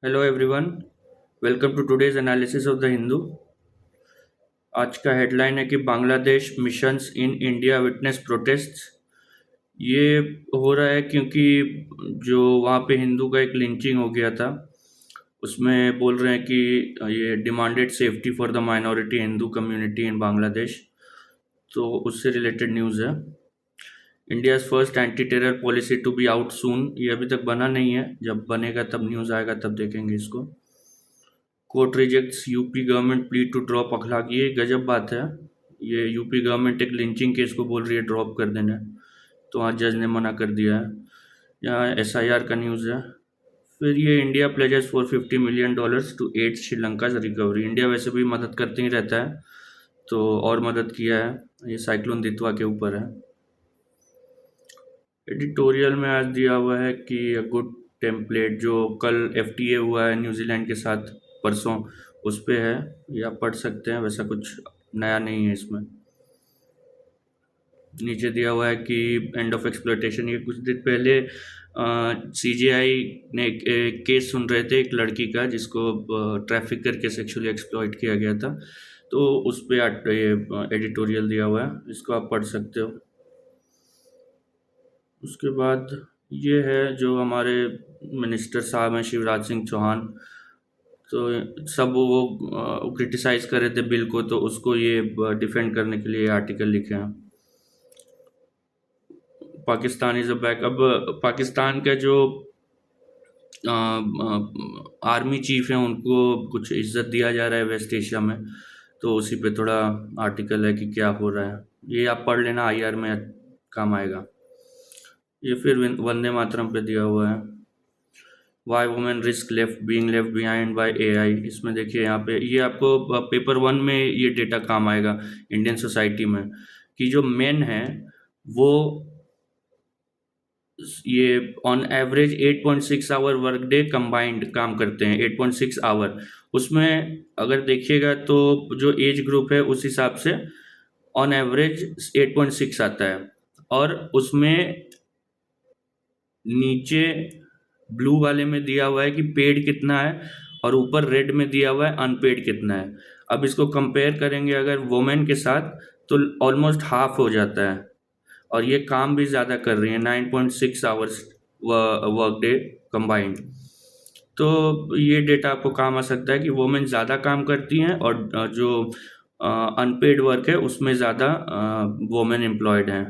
Hello everyone, welcome to today's analysis of the Hindu. आज का headline है कि Bangladesh missions in India witness protests. ये हो रहा है क्योंकि जो वहाँ पे हिंदू का एक लिंचिंग हो गया था, उसमें बोल रहे हैं कि ये demanded safety for the minority Hindu community in Bangladesh. तो उससे रिलेटेड न्यूज़ है। India's first anti terror policy to be out soon. ये अभी तक बना नहीं है, जब बनेगा तब न्यूज़ आएगा, तब देखेंगे इसको। Court rejects UP government plea to drop Akhlaq. ये गजब बात है। ये यूपी गवर्नमेंट एक लिंचिंग केस को बोल रही है ड्रॉप कर देने, तो आज जज ने मना कर दिया है। यहाँ एसआईआर का न्यूज़ है। फिर ये India pledges $450 million to aid Sri Lanka recovery. India वैसे भी मदद करते ही रहता है, तो और मदद किया है। ये साइक्लोन दितवा के ऊपर है। एडिटोरियल में आज दिया हुआ है कि अ गुड टेम्पलेट, जो कल एफटीए हुआ है न्यूजीलैंड के साथ परसों, उस पे है। ये आप पढ़ सकते हैं, वैसा कुछ नया नहीं है इसमें। नीचे दिया हुआ है कि एंड ऑफ एक्सप्लॉयटेशन। ये कुछ दिन पहले सीजीआई ने एक केस सुन रहे थे एक लड़की का, जिसको ट्रैफिक करके सेक्सुअली एक्सप्लॉइट किया गया था। तो उस पर ये एडिटोरियल दिया हुआ है, इसको आप पढ़ सकते हो। उसके बाद ये है जो हमारे मिनिस्टर साहब हैं शिवराज सिंह चौहान, तो सब वो क्रिटिसाइज कर रहे थे बिल को, तो उसको ये डिफेंड करने के लिए आर्टिकल लिखे हैं। Pakistan is a back. अब पाकिस्तान का जो आर्मी चीफ है, उनको कुछ इज्जत दिया जा रहा है वेस्ट एशिया में, तो उसी पे थोड़ा आर्टिकल है कि क्या हो रहा है। ये आप पढ़ लेना, आईआर में काम आएगा। ये फिर वंदे मातरम पे दिया हुआ है। Y women risk left being left behind by AI. इसमें देखिए, यहाँ पे ये आपको पेपर 1 में ये डेटा काम आएगा इंडियन सोसाइटी में, कि जो मेन हैं वो ये on average 8.6 hour work day combined काम करते हैं। 8.6 आवर, उसमें अगर देखिएगा तो जो एज ग्रुप है उस हिसाब से ऑन एवरेज 8.6 आता है। और उसमें नीचे ब्लू वाले में दिया हुआ है कि पेड कितना है, और ऊपर रेड में दिया हुआ है अनपेड कितना है। अब इसको कंपेयर करेंगे अगर वुमेन के साथ, तो ऑलमोस्ट हाफ हो जाता है। और ये काम भी ज़्यादा कर रही हैं, 9.6 आवर्स वर्क डे कंबाइंड। तो ये डेटा आपको काम आ सकता है कि वुमेन ज़्यादा काम करती हैं, और जो अनपेड वर्क है उसमें ज़्यादा वुमेन एम्प्लॉयड हैं।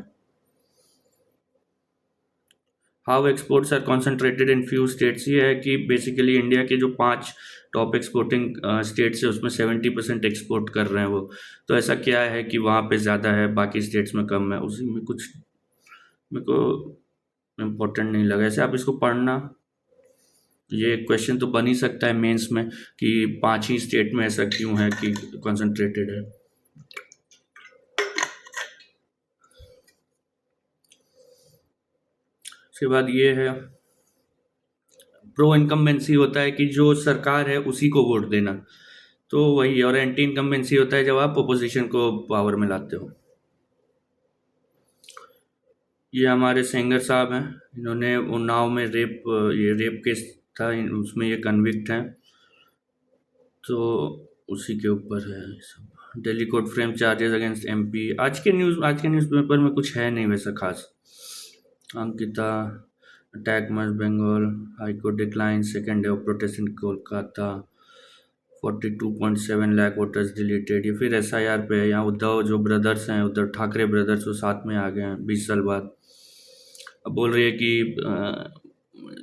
How exports are concentrated in few states. ये है कि बेसिकली इंडिया के जो 5 टॉप एक्सपोर्टिंग स्टेट्स है, उसमें 70% एक्सपोर्ट कर रहे हैं वो। तो ऐसा क्या है कि वहाँ पे ज़्यादा है, बाकी स्टेट्स में कम है, उसी में कुछ मेरे को इम्पोर्टेंट नहीं लगा। ऐसे आप इसको पढ़ना, ये क्वेश्चन तो बन ही सकता है मेंस में कि 5 ही स्टेट में ऐसा क्यों है कि कॉन्सेंट्रेटेड है। उसके बाद ये है प्रो इनकम्बेंसी, होता है कि जो सरकार है उसी को वोट देना, तो वही। और एंटी इनकम्बेंसी होता है जब आप अपोजिशन को पावर में लाते हो। ये हमारे सेंगर साहब हैं, इन्होंने उन्नाव में ये रेप केस था, उसमें ये कन्विक्ट हैं, तो उसी के ऊपर है ये सब। Delhi court frame charges against MP. आज के न्यूज़पेपर में कुछ है नहीं वैसा खास। Ankita attack must Bengal, high court decline second day of protest in Kolkata, 42.7 lakh voters deleted. ये फिर एसआईआर पे है। यहाँ उद्धव जो ब्रदर्स हैं, उद्धव ठाकरे ब्रदर्स, वो साथ में आ गए हैं 20 साल बाद। अब बोल रही है कि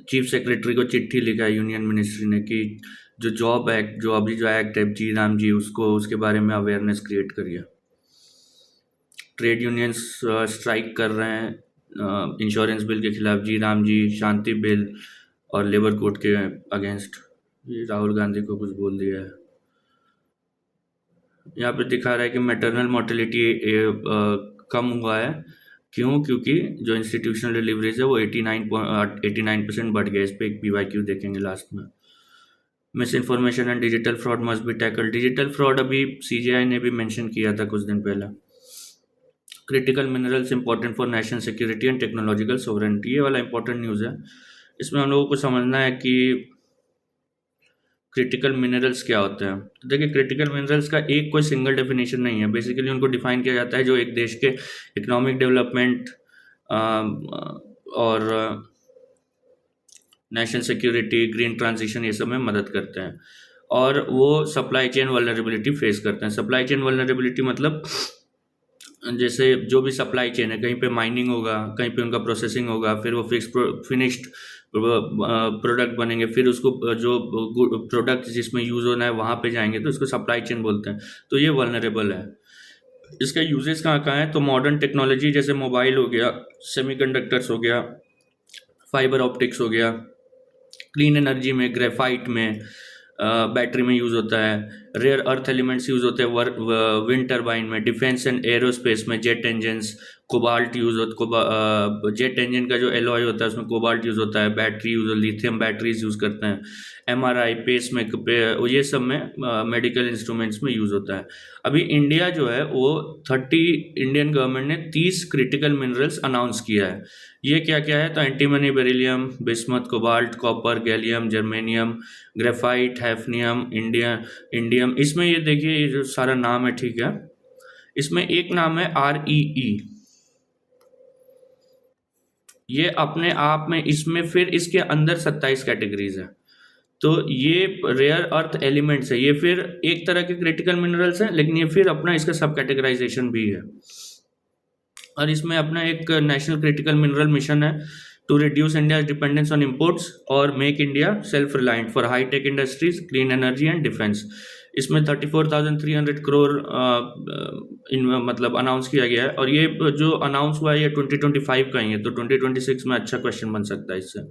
चीफ सेक्रेटरी को चिट्ठी लिखा है यूनियन मिनिस्ट्री ने कि जो जॉब एक्ट, जो अभी जो एक्ट है जी राम जी, उसको, उसके बारे में अवेयरनेस क्रिएट करिए। ट्रेड यूनियंस स्ट्राइक कर रहे हैं इंश्योरेंस बिल के खिलाफ, जी राम जी, शांति बिल और लेबर कोड के अगेंस्ट। ये राहुल गांधी को कुछ बोल दिया है। यहाँ पे दिखा रहा है कि मैटरनल मोर्टेलिटी कम हुआ है। क्यों? क्योंकि जो इंस्टीट्यूशनल डिलीवरीज है वो 89% बढ़ गया। इस पर एक PYQ देखेंगे लास्ट में। Miss information and digital fraud must be tackle. Digital fraud अभी सीजीआई ने भी मेंशन किया था कुछ दिन पहले। Critical minerals important for national security and technological sovereignty. ये वाला इंपॉर्टेंट न्यूज़ है। इसमें हम लोगों को समझना है कि क्रिटिकल मिनरल्स क्या होते हैं। तो देखिए, क्रिटिकल मिनरल्स का एक कोई सिंगल डेफिनेशन नहीं है। बेसिकली उनको डिफाइन किया जाता है जो एक देश के इकोनॉमिक डेवलपमेंट और नेशनल सिक्योरिटी, ग्रीन ट्रांजिशन, ये सब में मदद करते हैं। और वो सप्लाई चेन वल्नरेबिलिटी फेस करते हैं। सप्लाई चेन वल्नरेबिलिटी मतलब जैसे जो भी सप्लाई चेन है, कहीं पे माइनिंग होगा, कहीं पे उनका प्रोसेसिंग होगा, फिर वो फिनिश्ड प्रोडक्ट बनेंगे, फिर उसको जो प्रोडक्ट जिसमें यूज़ होना है वहाँ पे जाएंगे, तो इसको सप्लाई चेन बोलते हैं। तो ये वल्नरेबल है। इसका यूजेस कहाँ कहाँ है? तो मॉडर्न टेक्नोलॉजी जैसे मोबाइल हो गया, सेमीकंडक्टर्स हो गया, फाइबर ऑप्टिक्स हो गया, क्लीन एनर्जी में, ग्रेफाइट में, बैटरी में यूज़ होता है, रेयर अर्थ एलिमेंट्स यूज़ होते हैं विंड टर्बाइन में, डिफेंस एंड एरोस्पेस में जेट इंजन्स, कोबाल्ट यूज़ होता, जेट इंजन का जो एलॉय होता है उसमें कोबाल्ट यूज़ होता है, battery use, lithium batteries use करते हैं, एमआरआई, पेस में, ये सब में मेडिकल इंस्ट्रूमेंट्स में यूज़ होता है। अभी इंडिया जो है वो 30 इंडियन गवर्नमेंट ने 30 क्रिटिकल मिनरल्स अनाउंस किया है। ये क्या क्या है? तो antimony, beryllium, bismuth, cobalt, copper, gallium, germanium, graphite, hafnium, indium. इसमें ये देखिए, ये जो सारा नाम है, ठीक है, इसमें एक नाम है REE। ये अपने आप में, इसमें फिर इसके अंदर 27 कैटेगरीज है। तो ये रेयर अर्थ एलिमेंट्स है, ये फिर एक तरह के क्रिटिकल मिनरल्स हैं, लेकिन ये फिर अपना इसका सब कैटेगराइजेशन भी है। और इसमें अपना एक नेशनल क्रिटिकल मिनरल मिशन है to reduce India dependence on imports और make India self reliant for high tech industries, clean energy and defence. इसमें 34,300 करोड़ मतलब अनाउंस किया गया है। और ये जो अनाउंस हुआ है ये 2025 का ही है, तो 2026 में अच्छा क्वेश्चन बन सकता है इससे।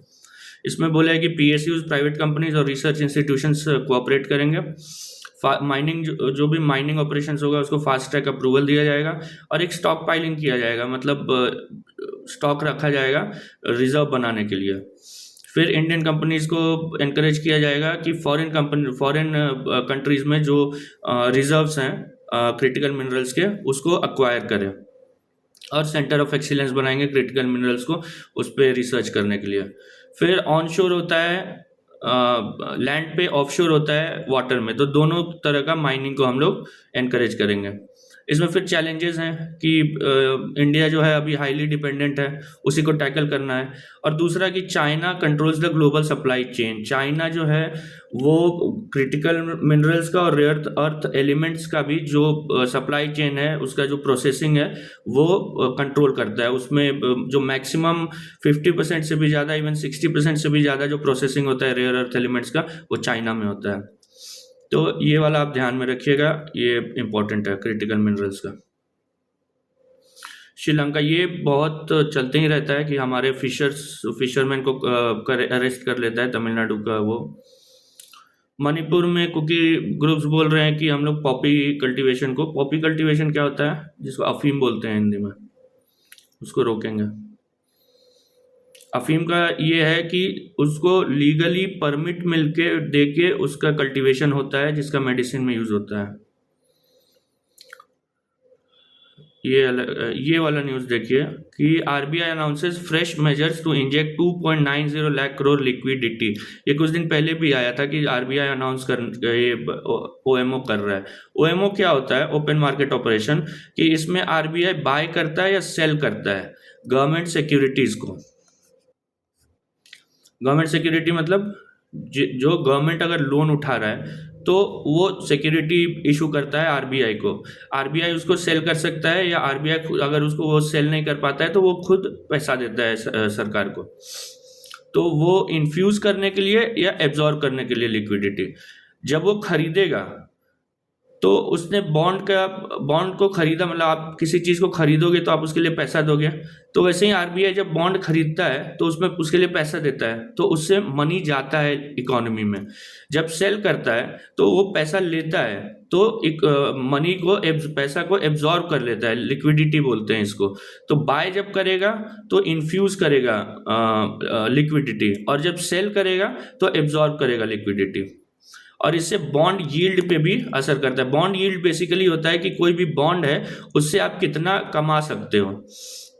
इसमें बोला है कि PSUs, प्राइवेट कंपनीज और रिसर्च इंस्टीट्यूशंस कोऑपरेट करेंगे। माइनिंग जो भी माइनिंग ऑपरेशंस होगा उसको फास्ट ट्रैक अप्रूवल दिया जाएगा, और एक स्टॉक पाइलिंग किया जाएगा, मतलब स्टॉक रखा जाएगा रिजर्व बनाने के लिए। फिर इंडियन कंपनीज को एनकरेज किया जाएगा कि फॉरेन कंट्रीज में जो रिजर्व्स हैं क्रिटिकल मिनरल्स के, उसको अक्वायर करें, और सेंटर ऑफ एक्सीलेंस बनाएंगे क्रिटिकल मिनरल्स को उस पर रिसर्च करने के लिए। फिर ऑनशोर होता है लैंड पे, ऑफशोर होता है वाटर में, तो दोनों तरह का माइनिंग को हम लोग एनकरेज करेंगे। इसमें फिर चैलेंजेस हैं कि इंडिया जो है अभी हाईली डिपेंडेंट है, उसी को टैकल करना है। और दूसरा कि China controls the global supply chain. China जो है वो क्रिटिकल मिनरल्स का और रेयर अर्थ एलिमेंट्स का भी जो सप्लाई चेन है, उसका जो प्रोसेसिंग है वो कंट्रोल करता है। उसमें जो मैक्सिमम 50% से भी ज़्यादा, इवन 60% से भी ज़्यादा जो प्रोसेसिंग होता है रेयर अर्थ एलिमेंट्स का, वो चाइना में होता है। तो ये वाला आप ध्यान में रखिएगा, ये इंपॉर्टेंट है क्रिटिकल मिनरल्स का। श्रीलंका, ये बहुत चलते ही रहता है कि हमारे फिशरमैन को अरेस्ट कर लेता है तमिलनाडु का वो। मणिपुर में कुकी ग्रुप्स बोल रहे हैं कि हम लोग पॉपी कल्टीवेशन क्या होता है, जिसको अफीम बोलते हैं हिंदी में, उसको रोकेंगे। अफीम का ये है कि उसको लीगली परमिट मिलके देके उसका कल्टीवेशन होता है, जिसका मेडिसिन में यूज होता है। ये वाला न्यूज़ देखिए कि RBI announces fresh measures to inject 2.90 lakh crore liquidity. ये कुछ दिन पहले भी आया था कि RBI अनाउंस कर ये OMO कर रहा है। OMO क्या होता है? ओपन मार्केट ऑपरेशन, कि इसमें RBI बाय करता है या सेल करता है गवर्नमेंट सिक्योरिटीज को। गवर्नमेंट सिक्योरिटी मतलब जो गवर्नमेंट अगर लोन उठा रहा है तो वो सिक्योरिटी इशू करता है RBI को। RBI उसको सेल कर सकता है, या RBI अगर उसको वो सेल नहीं कर पाता है तो वो खुद पैसा देता है सरकार को। तो वो इन्फ्यूज करने के लिए या एब्जॉर्ब करने के लिए लिक्विडिटी। जब वो खरीदेगा तो उसने बॉन्ड को खरीदा, मतलब आप किसी चीज़ को खरीदोगे तो आप उसके लिए पैसा दोगे। तो वैसे ही RBI जब बॉन्ड खरीदता है तो उसमें उसके लिए पैसा देता है, तो उससे मनी जाता है इकोनॉमी में। जब सेल करता है तो वो पैसा लेता है, तो एक मनी को पैसा को एब्जॉर्ब कर लेता है, लिक्विडिटी बोलते हैं इसको। तो बाय जब करेगा तो इन्फ्यूज करेगा लिक्विडिटी, और जब सेल करेगा तो एब्जॉर्ब करेगा लिक्विडिटी। और इससे बॉन्ड यील्ड पे भी असर करता है। बॉन्ड यील्ड बेसिकली होता है कि कोई भी बॉन्ड है उससे आप कितना कमा सकते हो।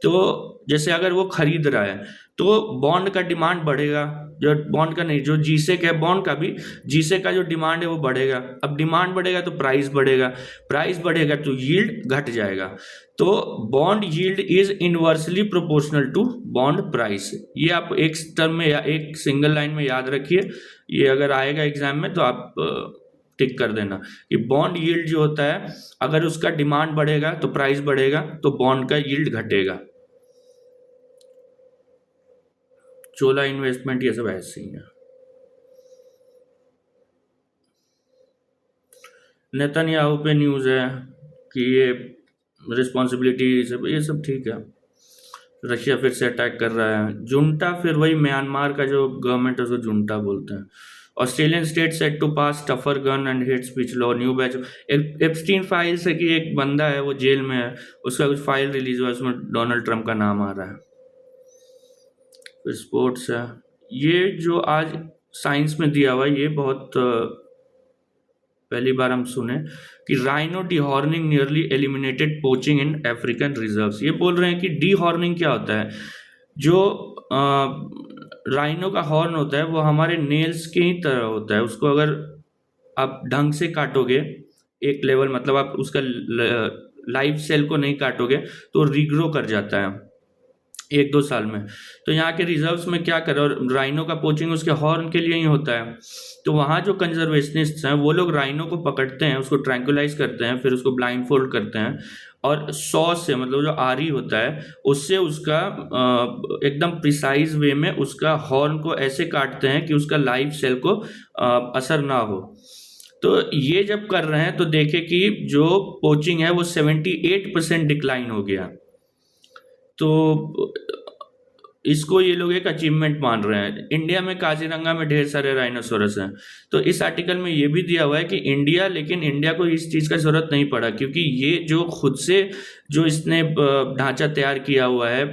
तो जैसे अगर वो खरीद रहा है तो बॉन्ड का डिमांड बढ़ेगा, जो बॉन्ड का नहीं, जो जीसेक है बॉन्ड का भी, जीसेक का जो डिमांड है वो बढ़ेगा। अब डिमांड बढ़ेगा तो प्राइस बढ़ेगा, प्राइस बढ़ेगा तो यील्ड घट जाएगा। तो bond yield is inversely proportional to bond price. ये आप एक टर्म में या एक सिंगल लाइन में याद रखिए, ये अगर आएगा एग्जाम में तो आप टिक कर देना कि बॉन्ड यील्ड जो होता है, अगर उसका डिमांड बढ़ेगा तो प्राइस बढ़ेगा, तो बॉन्ड का यील्ड घटेगा। चोला इन्वेस्टमेंट ये सब ऐसे ही है। नेतन्याहू पे न्यूज़ है कि ये रिस्पॉन्सिबिलिटी ये सब ठीक है। रशिया फिर से अटैक कर रहा है, जुंटा फिर वही म्यांमार का जो गवर्नमेंट है उसको जुंटा बोलते हैं। Australian state set to pass tougher gun and hate speech law, new batch. Epstein file से कि एक बंदा है वो जेल में है, उसका कुछ फाइल रिलीज हुआ, उसमें डोनाल्ड ट्रंप का नाम आ रहा है। फिर स्पोर्ट्स है, ये जो आज साइंस में दिया हुआ ये बहुत पहली बार हम सुने कि राइनो डीहॉर्निंग नियरली एलिमिनेटेड पोचिंग इन अफ्रीकन रिजर्व्स। ये बोल रहे हैं कि डीहॉर्निंग क्या होता है, जो राइनो का हॉर्न होता है वो हमारे नेल्स के ही तरह होता है, उसको अगर आप ढंग से काटोगे एक लेवल, मतलब आप उसका लाइव सेल को नहीं काटोगे तो रिग्रो कर जाता है 1-2 साल में। तो यहाँ के रिजर्व्स में क्या करें, और राइनो का पोचिंग उसके हॉर्न के लिए ही होता है। तो वहाँ जो कंजर्वेशनिस्ट्स हैं वो लोग राइनो को पकड़ते हैं, उसको ट्रैंकुलाइज करते हैं, फिर उसको ब्लाइंड फोल्ड करते हैं और सॉ से, मतलब जो आरी होता है उससे उसका एकदम प्रिसाइज वे में उसका हॉर्न को ऐसे काटते हैं कि उसका लाइव सेल को असर ना हो। तो ये जब कर रहे हैं तो देखे कि जो पोचिंग है वो 78% डिक्लाइन हो गया। तो इसको ये लोग एक अचीवमेंट मान रहे हैं। इंडिया में काजीरंगा में ढेर सारे राइनोसोरस हैं। तो इस आर्टिकल में ये भी दिया हुआ है कि इंडिया, लेकिन इंडिया को इस चीज़ का ज़रूरत नहीं पड़ा, क्योंकि ये जो खुद से जो इसने ढांचा तैयार किया हुआ है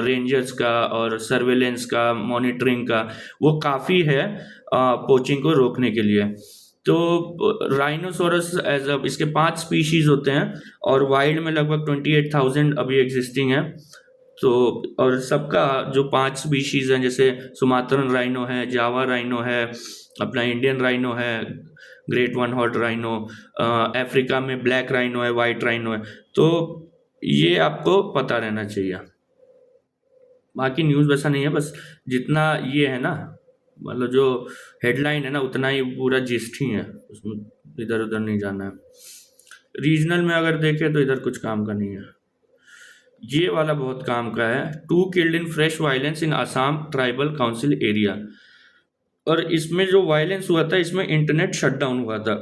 रेंजर्स का और सर्वेलेंस का, मॉनिटरिंग का, वो काफ़ी है पोचिंग को रोकने के लिए। तो राइनोसोरस एज अ, इसके 5 स्पीशीज होते हैं और वाइल्ड में लगभग 28,000 अभी एग्जिस्टिंग है। तो और सबका जो 5 स्पीशीज हैं, जैसे सुमात्रन राइनो है, जावा राइनो है, अपना इंडियन राइनो है, great one horn rhino, Africa में ब्लैक राइनो है, वाइट राइनो है। तो ये आपको पता रहना चाहिए। बाकी न्यूज़ वैसा नहीं है, बस जितना ये है ना, मतलब जो हेडलाइन है ना उतना ही पूरा जिस्ट ही है, उसमें इधर उधर नहीं जाना है। रीजनल में अगर देखें तो इधर कुछ काम का नहीं है। ये वाला बहुत काम का है, 2 killed in fresh violence in Assam tribal council area. और इसमें जो वायलेंस हुआ था इसमें इंटरनेट शटडाउन हुआ था।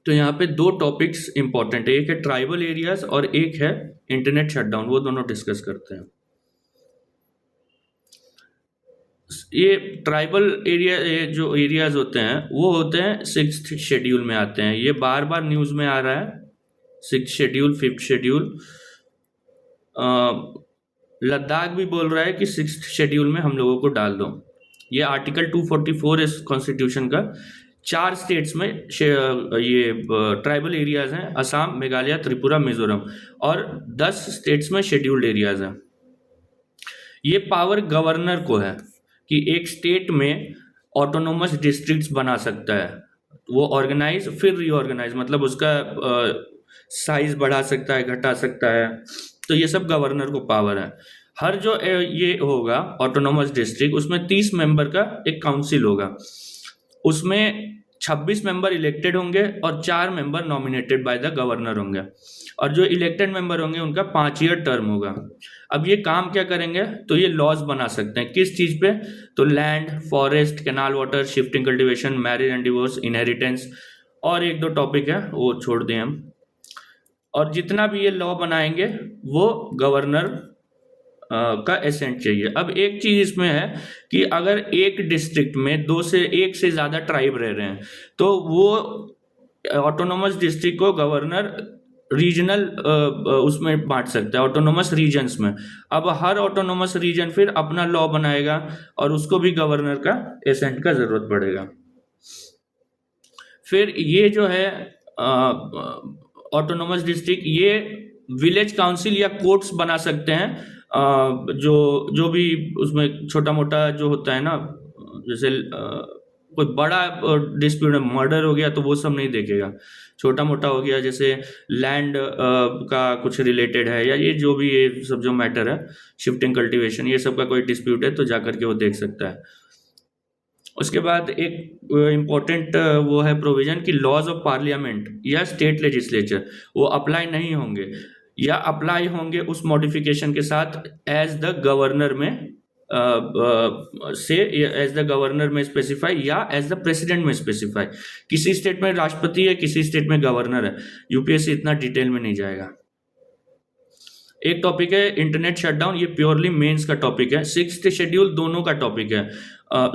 तो यहाँ पे 2 टॉपिक्स इंपॉर्टेंट है, एक है ट्राइबल एरियाज और एक है इंटरनेट शटडाउन, वो दोनों डिस्कस करते हैं। ये ट्राइबल एरिया, ये जो एरियाज होते हैं वो होते हैं 6th शेड्यूल में आते हैं। ये बार बार न्यूज़ में आ रहा है, 6th schedule, 5th schedule. Ladakh भी बोल रहा है कि 6th शेड्यूल में हम लोगों को डाल दो। ये आर्टिकल 244 इस कॉन्स्टिट्यूशन का। 4 स्टेट्स में ये ट्राइबल एरियाज हैं, असम, मेघालय, त्रिपुरा, मिजोरम, और 10 स्टेट्स में शेड्यूल्ड एरियाज हैं। ये पावर गवर्नर को है कि एक स्टेट में ऑटोनोमस डिस्ट्रिक्ट्स बना सकता है, वो ऑर्गेनाइज फिर रीऑर्गेनाइज, मतलब उसका साइज बढ़ा सकता है, घटा सकता है। तो ये सब गवर्नर को पावर है। हर जो ये होगा ऑटोनोमस डिस्ट्रिक्ट, उसमें 30 मेंबर का एक काउंसिल होगा, उसमें 26 मेंबर इलेक्टेड होंगे और 4 member nominated by the governor होंगे, और जो इलेक्टेड मेंबर होंगे उनका 5 ईयर टर्म होगा। अब ये काम क्या करेंगे, तो ये लॉज बना सकते हैं किस चीज़ पे, तो land, forest, canal water, shifting cultivation, marriage and divorce, inheritance, और 1-2 टॉपिक है वो छोड़ दें हम। और जितना भी ये लॉ बनाएंगे वो गवर्नर का एसेंट चाहिए। अब एक चीज़ इसमें है कि अगर एक डिस्ट्रिक्ट में 1 से ज़्यादा ट्राइब रह रहे हैं तो वो ऑटोनोमस डिस्ट्रिक्ट को गवर्नर रीजनल उसमें बांट सकता है, ऑटोनोमस रीजन्स में। अब हर ऑटोनोमस रीजन फिर अपना लॉ बनाएगा और उसको भी गवर्नर का एसेंट का ज़रूरत पड़ेगा। फिर ये जो है ऑटोनोमस डिस्ट्रिक्ट, ये विलेज काउंसिल या कोर्ट्स बना सकते हैं, जो भी उसमें छोटा मोटा जो होता है ना जैसे कोई बड़ा डिस्प्यूट, मर्डर हो गया तो वो सब नहीं देखेगा। छोटा मोटा हो गया जैसे लैंड का कुछ रिलेटेड है, या ये जो भी ये सब जो मैटर है, शिफ्टिंग कल्टीवेशन, ये सब का कोई डिस्प्यूट है तो जा करके वो देख सकता है। उसके बाद एक इम्पोर्टेंट वो है प्रोविजन कि लॉज ऑफ पार्लियामेंट या स्टेट लेजिस्लेचर वो अप्लाई नहीं होंगे, या अप्लाई होंगे उस मॉडिफिकेशन के साथ एज द गवर्नर में से एज द गवर्नर में स्पेसिफाई या एज द प्रेसिडेंट में स्पेसिफाई। किसी स्टेट में राष्ट्रपति है, किसी स्टेट में गवर्नर है। यूपीएससी इतना डिटेल में नहीं जाएगा। एक टॉपिक है इंटरनेट शटडाउन, ये प्योरली मेंस का टॉपिक है। सिक्स्थ शेड्यूल दोनों का टॉपिक है,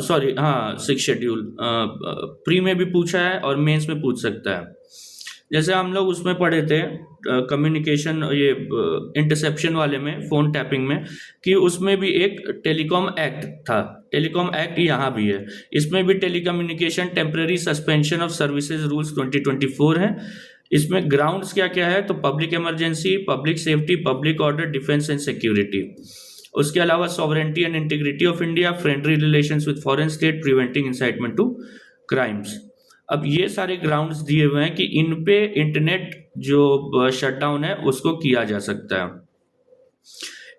सॉरी हाँ सिक्स शेड्यूल प्री में भी पूछा है और मेंस में पूछ सकता है। जैसे हम लोग उसमें पढ़े थे कम्युनिकेशन, ये इंटरसेप्शन वाले में, फोन टैपिंग में, कि उसमें भी एक टेलीकॉम एक्ट था। टेलीकॉम एक्ट यहाँ भी है, इसमें भी telecommunication temporary suspension of services rules 2024 है। इसमें ग्राउंड्स क्या क्या है, तो public emergency, public safety, public order, defence and security. उसके अलावा sovereignty and integrity of India, friendly relations with foreign state, preventing incitement to crimes. अब ये सारे ग्राउंड्स दिए हुए हैं कि इन पे इंटरनेट जो शटडाउन है उसको किया जा सकता है।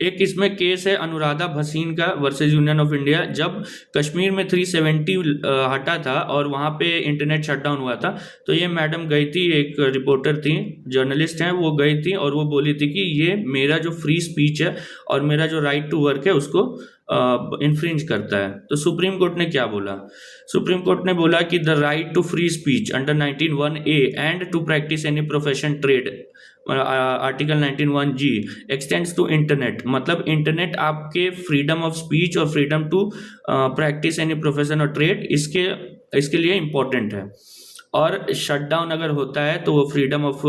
एक इसमें केस है अनुराधा भसीन का वर्सेस यूनियन ऑफ इंडिया, जब कश्मीर में 370 हटा था और वहाँ पे इंटरनेट शटडाउन हुआ था, तो ये मैडम गई थी, एक रिपोर्टर थी, जर्नलिस्ट हैं, वो गई थी और वो बोली थी कि ये मेरा जो फ्री स्पीच है और मेरा जो राइट टू वर्क है उसको इन्फ्रिंज करता है। तो सुप्रीम कोर्ट ने क्या बोला? सुप्रीम कोर्ट ने बोला कि the right to free speech under 19(1)(a and to practice any profession trade, article 19(1)(g) extends to internet. मतलब इंटरनेट आपके फ्रीडम ऑफ स्पीच और freedom to practice any profession और ट्रेड इसके लिए इम्पोर्टेंट है। और शटडाउन अगर होता है तो वो फ्रीडम ऑफ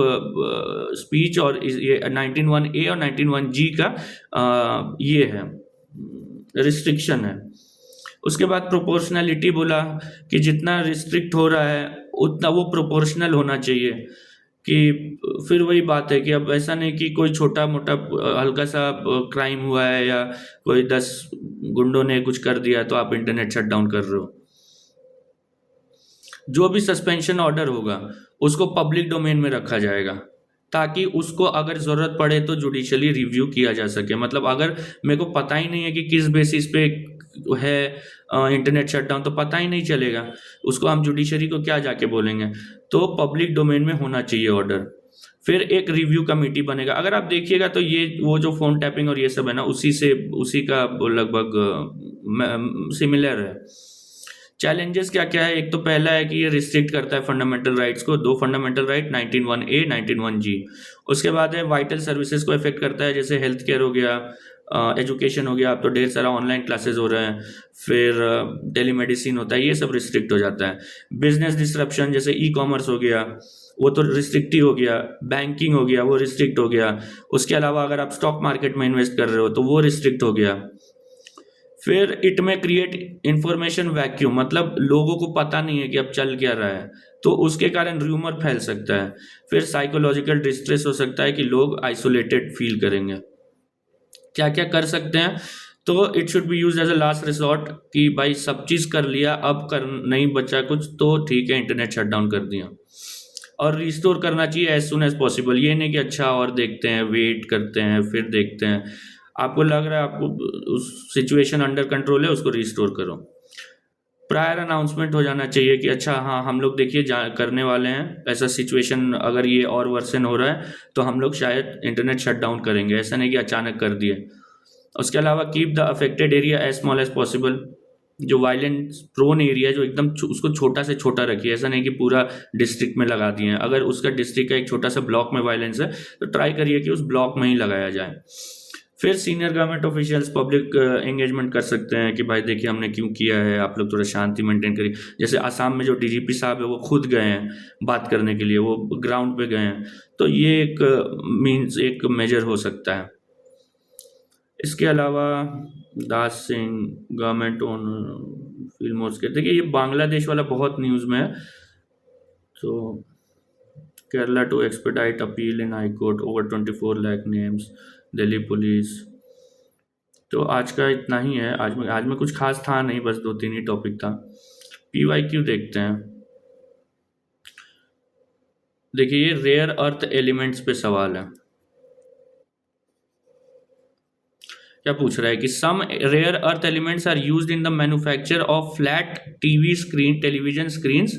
स्पीच और ये 19(1)(a और 19(1)(g का ये है, रिस्ट्रिक्शन है। उसके बाद प्रोपोर्शनैलिटी बोला कि जितना रिस्ट्रिक्ट हो रहा है उतना वो प्रोपोर्शनल होना चाहिए। कि फिर वही बात है कि अब ऐसा नहीं कि कोई छोटा मोटा हल्का सा क्राइम हुआ है या कोई 10 गुंडों ने कुछ कर दिया तो आप इंटरनेट शट डाउन कर रहे हो। जो भी सस्पेंशन ऑर्डर होगा उसको पब्लिक डोमेन में रखा जाएगा, ताकि उसको अगर ज़रूरत पड़े तो जुडिशली रिव्यू किया जा सके। मतलब अगर मेरे को पता ही नहीं है कि किस बेसिस पे है इंटरनेट शटडाउन, तो पता ही नहीं चलेगा, उसको हम जुडिशरी को क्या जाके बोलेंगे। तो पब्लिक डोमेन में होना चाहिए ऑर्डर। फिर एक रिव्यू कमेटी बनेगा। अगर आप देखिएगा तो ये वो जो फोन टैपिंग और ये सब है ना, उसी का लगभग सिमिलर है। चैलेंजेस क्या क्या है? एक तो पहला है कि ये रिस्ट्रिक्ट करता है फंडामेंटल राइट्स को, 2 फंडामेंटल राइट 19(1)(a), 19(1)(g। उसके बाद है वाइटल सर्विसेज को इफेक्ट करता है, जैसे हेल्थ केयर हो गया, एजुकेशन हो गया, अब तो ढेर सारा ऑनलाइन क्लासेस हो रहे हैं, फिर टेलीमेडिसिन होता है, ये सब रिस्ट्रिक्ट हो जाता है। बिजनेस डिसरप्शन जैसे ई कॉमर्स हो गया वो तो रिस्ट्रिक्ट ही हो गया, बैंकिंग हो गया वो रिस्ट्रिक्ट हो गया। उसके अलावा अगर आप स्टॉक मार्केट में इन्वेस्ट कर रहे हो तो वो रिस्ट्रिक्ट हो गया। फिर इट में क्रिएट इंफॉर्मेशन वैक्यूम, मतलब लोगों को पता नहीं है कि अब चल क्या रहा है, तो उसके कारण र्यूमर फैल सकता है। फिर साइकोलॉजिकल डिस्ट्रेस हो सकता है कि लोग आइसोलेटेड फील करेंगे। क्या क्या कर सकते हैं? तो it should be use as a last resort, कि भाई सब चीज़ कर लिया, अब कर नहीं बचा कुछ तो ठीक है इंटरनेट शटडाउन कर दिया। और रिस्टोर करना चाहिए एज सुन एज पॉसिबल। ये नहीं कि अच्छा और देखते हैं, वेट करते हैं, फिर देखते हैं। आपको लग रहा है आपको उस सिचुएशन अंडर कंट्रोल है, उसको रिस्टोर करो। प्रायर अनाउंसमेंट हो जाना चाहिए कि अच्छा हाँ हम लोग देखिए करने वाले हैं, ऐसा सिचुएशन अगर ये और वर्सन हो रहा है तो हम लोग शायद इंटरनेट शट डाउन करेंगे, ऐसा नहीं कि अचानक कर दिए। उसके अलावा keep the affected area as small as possible. जो वायलेंस प्रोन एरिया है जो एकदम उसको छोटा से छोटा रखिए, ऐसा नहीं कि पूरा डिस्ट्रिक्ट में लगा दिए हैं। अगर उसका डिस्ट्रिक्ट का एक छोटा सा ब्लॉक में वायलेंस है तो ट्राई करिए कि उस ब्लॉक में ही लगाया जाए। फिर senior government officials public engagement कर सकते हैं कि भाई देखिए हमने क्यों किया है, आप लोग थोड़ा शांति मेंटेन करिए। जैसे आसाम में जो डीजीपी साहब है वो खुद गए हैं बात करने के लिए, वो ग्राउंड पे गए हैं, तो ये एक मीन्स एक मेजर हो सकता है। इसके अलावा Das Singh government on field मोर्स के, देखिए ये बांग्लादेश वाला बहुत न्यूज़ में है। तो Kerala to expedite appeal in high court over 24 lakh names, Delhi police. तो आज का इतना ही है। आज में कुछ खास था नहीं, बस 2-3 ही टॉपिक था। PYQ देखते हैं। देखिए ये रेयर अर्थ एलिमेंट्स पे सवाल है। क्या पूछ रहा है कि some rare earth elements are used in the manufacture of flat television screens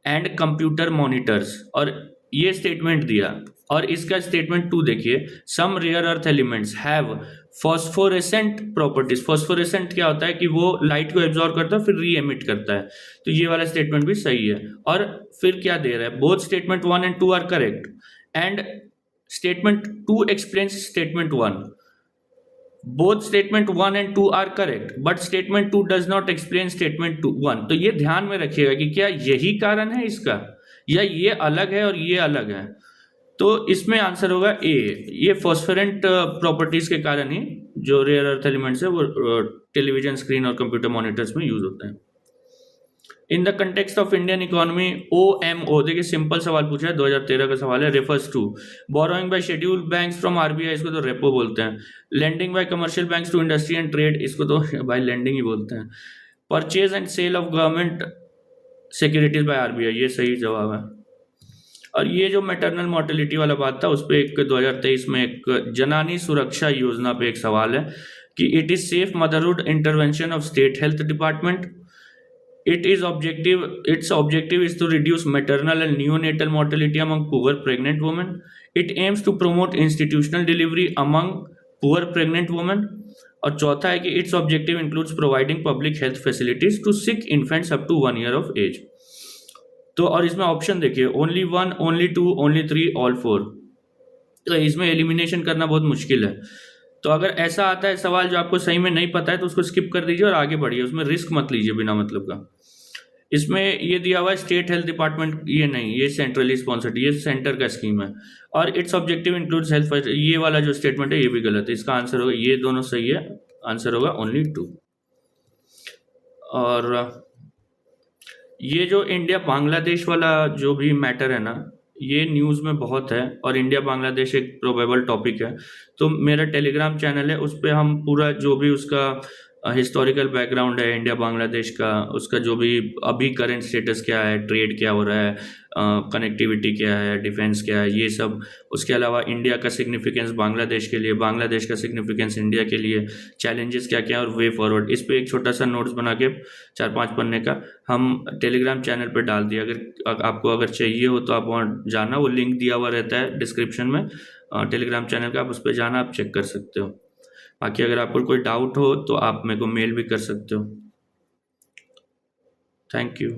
and computer monitors, और ये स्टेटमेंट दिया। और इसका स्टेटमेंट 2 देखिए, some rare earth elements have phosphorescent properties. Phosphorescent क्या होता है कि वो लाइट को एब्जॉर्ब करता है फिर री एमिट करता है, तो ये वाला स्टेटमेंट भी सही है। और फिर क्या दे रहा है, both statement 1 and 2 are correct and statement 2 explains statement 1। Both statement 1 and 2 are correct but statement 2 does not explain statement 1। तो ये ध्यान में रखिएगा कि क्या यही कारण है इसका, या ये अलग है और ये अलग है। तो इसमें आंसर होगा ए, ये फॉस्फोरेंट प्रॉपर्टीज के कारण ही जो रेयर अर्थ एलिमेंट्स है वो टेलीविजन स्क्रीन और कंप्यूटर मॉनिटर्स में यूज होते हैं। In the context of Indian economy, OMO, देखिए सिंपल सवाल पूछा है, 2013 का सवाल है। Refers to borrowing by scheduled banks from RBI, इसको तो रेपो बोलते हैं। Lending by commercial banks to industry and trade, इसको तो भाई लेंडिंग ही बोलते हैं। Purchase and sale of government securities by RBI, ये सही जवाब है। और ये जो मैटरनल मोर्टेलिटी वाला बात था उस पर एक 2023 में एक जननी सुरक्षा योजना पे एक सवाल है कि it is safe motherhood intervention of state health department. its objective is to reduce maternal and neonatal mortality among poor pregnant women. It aims to promote institutional delivery among poor pregnant women. और चौथा है कि its objective includes providing public health facilities to sick infants up to 1 year of age. तो और इसमें option देखिए, only 1, only 2, only 3, all 4। तो इसमें एलिमिनेशन करना बहुत मुश्किल है। तो अगर ऐसा आता है सवाल जो आपको सही में नहीं पता है तो उसको स्किप कर दीजिए और आगे बढ़िए, उसमें रिस्क मत लीजिए बिना मतलब का। इसमें ये दिया हुआ है स्टेट हेल्थ डिपार्टमेंट, ये नहीं, ये सेंट्रली स्पॉन्सर्ड, ये सेंटर का स्कीम है। और इट्स ऑब्जेक्टिव इंक्लूड्स हेल्थ, ये वाला जो स्टेटमेंट है ये भी गलत है। इसका आंसर होगा, ये दोनों सही है, आंसर होगा only 2। और ये जो इंडिया बांग्लादेश वाला जो भी मैटर है ना, ये न्यूज़ में बहुत है और इंडिया बांग्लादेश एक प्रोबेबल टॉपिक है। तो मेरा टेलीग्राम चैनल है, उस पर हम पूरा जो भी उसका हिस्टोरिकल बैकग्राउंड है इंडिया बांग्लादेश का, उसका जो भी अभी करंट स्टेटस क्या है, ट्रेड क्या हो रहा है, कनेक्टिविटी क्या है, डिफेंस क्या है, ये सब। उसके अलावा इंडिया का सिग्निफिकेंस बांग्लादेश के लिए, बांग्लादेश का सिग्निफिकेंस इंडिया के लिए, चैलेंजेस क्या क्या और वे फॉरवर्ड, इस पे एक छोटा सा नोट्स बना के 4-5 पन्ने का हम टेलीग्राम चैनल पे डाल दिया। अगर आपको अगर चाहिए हो तो आप वहाँ जाना, वो लिंक दिया हुआ रहता है डिस्क्रिप्शन में टेलीग्राम चैनल का, आप उस पर जाना, आप चेक कर सकते हो। बाकी अगर आपको कोई डाउट हो तो आप मेरे को मेल भी कर सकते हो। Thank you.